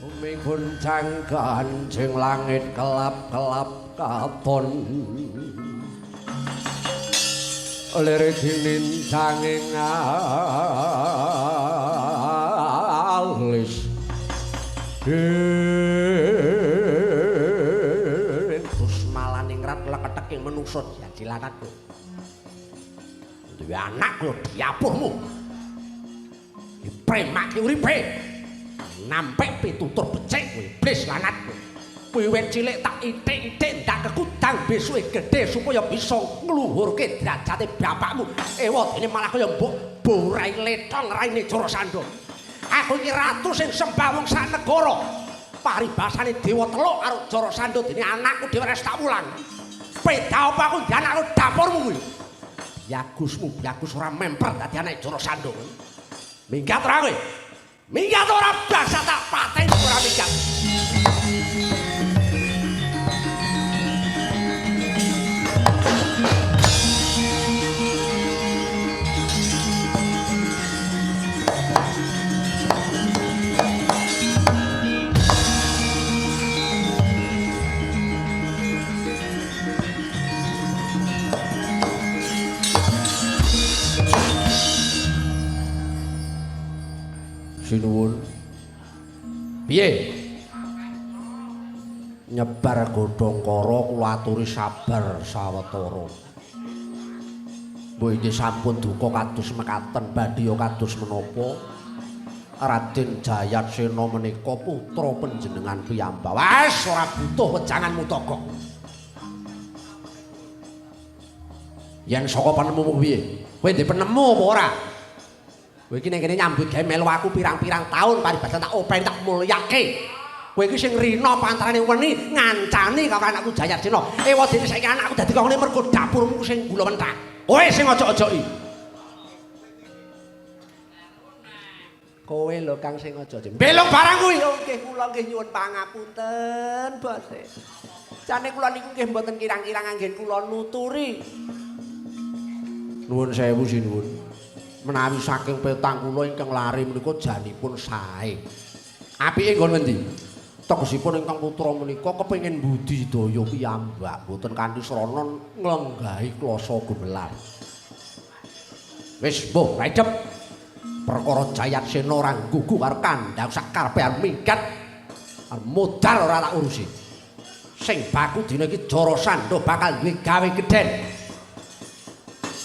Bumi goncang ganjing langit kelap-kelap katon lirik linintanging alis Gus malaningrat leketeking menungso jadi lanatku duwe anak lho diapurmu dipremake uripe nampek pitutur becik kowe iblis lanatku wiwit cilik tak itik-itik ndak kekudang besuke gedhe supaya bisa ngluhurke derajate bapakmu ewadene malah kaya mbok borai letong raine Jarasandha aku iki ratu sing sembah wong sak negara paribasane dewa teluk karo Jarasandha dene anakku dhewe wis tak wulang beda apa aku ndi anakku dapurmu kuwi Yagus ora memper dadi anake Jarasandha minggat ora kowe minggat ora bangsa tak pateni ora minggat Sinuwun piye nyebar godhong kara kula aturi sabar sawetara mbok inggih sampun duka kados mekaten badhe ya kados menapa Raden Jayatsena menika putra panjenengan piyambak wis ora butuh wejanganmu toko yen saka penemumu piye kowe ndek penemu apa ora kowe iki ning kene nyambut gawe melu aku pirang-pirang taun paribasan tak openi tak mulyake. Kowe iki sing rina pantarane weni ngancani karo anakku Jayatsena. Ewadene saiki anakku dadi kongone mergo dapurmu sing gula menthak. Kowe sing aja-ajoki. Kowe lho Kang sing aja-aja. Belok barang kuwi. Nggih kula nggih nyuwun pangapunten, Bos. Jane kula niku nggih mboten kirang-kirang anggen kula nuturi. Nuwun sewu sinuwun. Menawi saking petang kula ingkang lari menika janipun sae. Apike nggon ngendi? Tegesipun ingkang putra menika kepengin budidaya piyambak, boten kanthi srana nglenggahi klasa gumelar. Wis mbuh raidep. Perkara Jayatsena ora nggugu karo kandhang sak karepe minggat. Modal ora tak urusi. Sing baku dina iki Jarasandha bakal duwe gawe gedhen.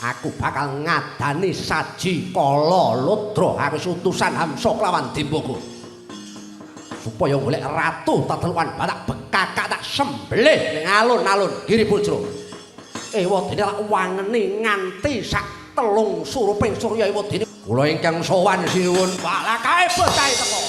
Aku bakal ngadani saji kala ludra aku utusan Hamsa kelawan Dembaga supaya golek ratu tetelukan batak bekakak tak sembelih ning alun-alun Giribajra ewadene lak wangeni nganti sak telung suruping surya ewadene kula ingkang sowan sinuwun balakae bocah teko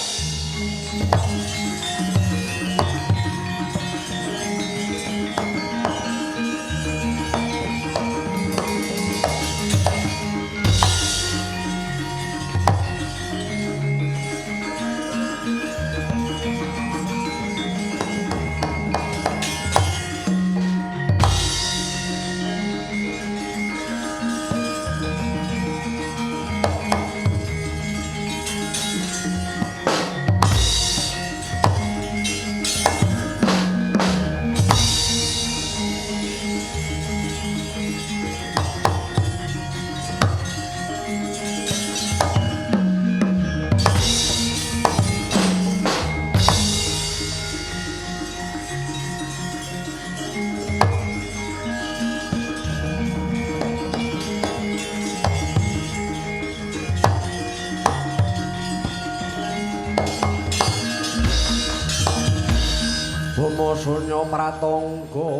Sunya pratangga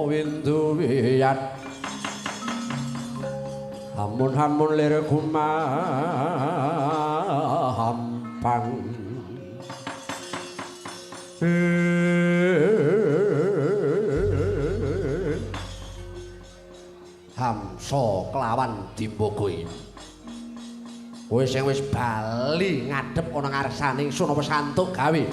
windu wiyat hamun-hamun lir gumahampang Hamsa kelawan Dembaga kowe sing wis bali ngadhep ana ngarsane ingsun apa santuk gawe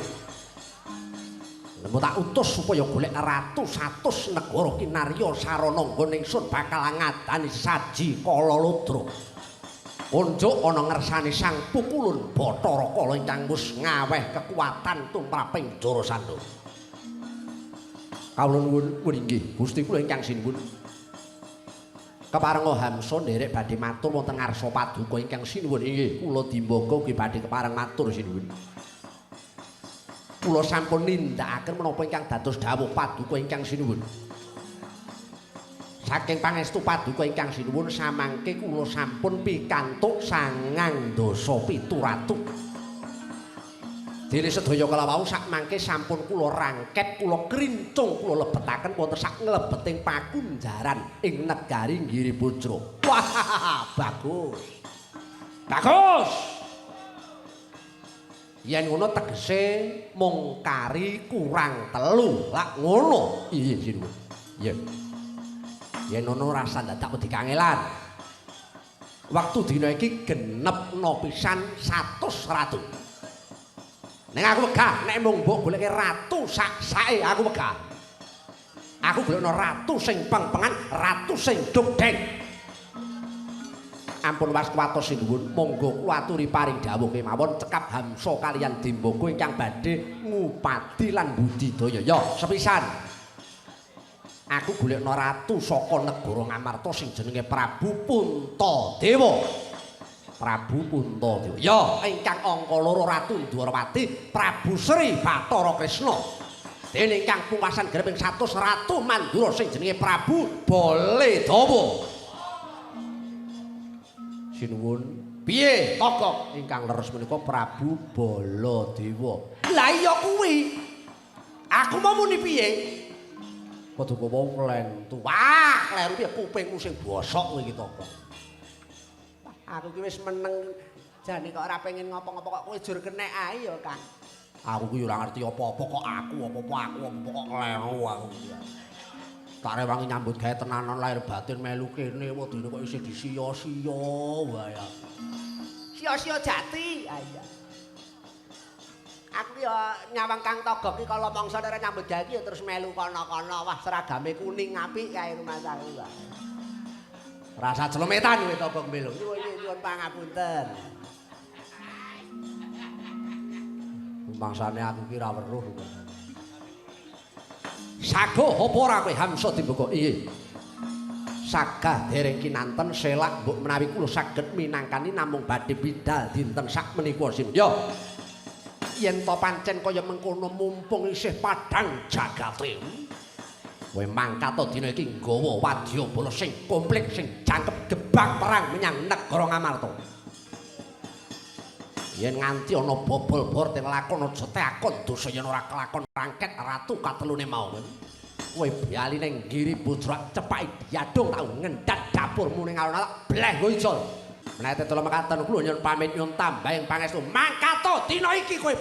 Nemu tak utus supaya golek ratu 100 negara kinarya sarana nggon ingsun bakal ngadani saji kala ludra. Unjuk ana ngersane Sang Pukulun Bathara Kala ingkang wis ngaweh kekuatan tumraping Jara Sandha. Kawula nuwun inggih Gusti kula ingkang sinuwun. Keparenga Hamsa nderek badhe matur wonten ngarsa paduka ingkang sinuwun inggih kula Dimbaga ugi badhe kepareng matur sinuwun. Kula sampun nindakaken menapa ingkang dados dawuh paduka ingkang sinuwun. Saking pangestu paduka ingkang sinuwun samangke kula sampun pikantuk 9 dasa pituratu. Dene sedaya kala wau sakmangke sampun kula rangket, kula krincung, kula lebetaken wonten sak nglebeting pakunjaran ing negari Giribajra. Wah, bagus. Bagus. Yen ngono tegese mung kari kurang 3. Lah ngono. Iya sinuwun. Iya. Yen ono rasa dadak wedi kangelan. Waktu dina iki genepno pisan 100 ratu. Ning aku wegah nek mung mbok goleke ratu sak-sake aku wegah. Aku golekno ratu sing peng-pengan, ratu sing dugdeng. Ampun waskuwatos sinuwun, monggo kula aturi paring dawuh kemawon cekap Hamsa kaliyan Dimbaga ingkang badhe ngupadi lan budidaya. Ya, sepisan. Aku golekno ratu saka negara Ngamarta sing jenenge Prabu Puntadewa. Prabu Puntadewa. Ya, ingkang angka 2 Ratu Dwarawati, Prabu Sri Bathara Krisna. Dene ingkang pungkasan greping 100 Ratu Mandura sing jenenge Prabu Baledawa. Sinuwun, piye tokok ingkang leres menika Prabu Baladewa. Lah iya kuwi. Aku mau muni piye? Paduka wong klentu. Wah, kleru piye kupingmu sing bosok kowe iki to. Aku ki wis meneng jane kok ora pengen ngopo-ngopo kok kowe jur kenek ae ya, Kang. Aku ki ora ngerti apa-apa kok aku kok kleru aku. Tak rewangi nyambut gawe tenanan lahir batin melu kene wedine kok isih disia-sia wae. Sia-sia jati. Ah iya. Aku ya nyawang Kang Togok iki kala mangsa nek nyambut gawe iki ya terus melu kono-kono. Wah, seragame kuning apik kae rumah aku wae. Rasa celometan kowe Togok melu. Nyuwun pangapunten. Mangsane aku ki ra weruh. Sago apa ora kowe Hamsa Dimbaga? Iye. Sagah dereng kinanten selak mbok menawi kula saged minangkani namung badhe bidal dinten sak menika sin. Yo. Yen to pancen kaya mengkono mumpung isih padhang jagate. Kowe mangkat to dina iki nggawa wadyabala sing komplit sing jangkep gebang perang menyang negara Ngamarta. Yen nganti ana bobol-bor teng lakon aja takon dosa yen ora kelakon rangket ratu katelune mau. Kowe bali ning Giribajra cepake diadung tau ngendhat dapurmu ning alun-alun bleh nggo ijol. Menawi tetelo mekaten kula nyuwun pamit nyuwun tambahing pangestu mangkat to dina iki kowe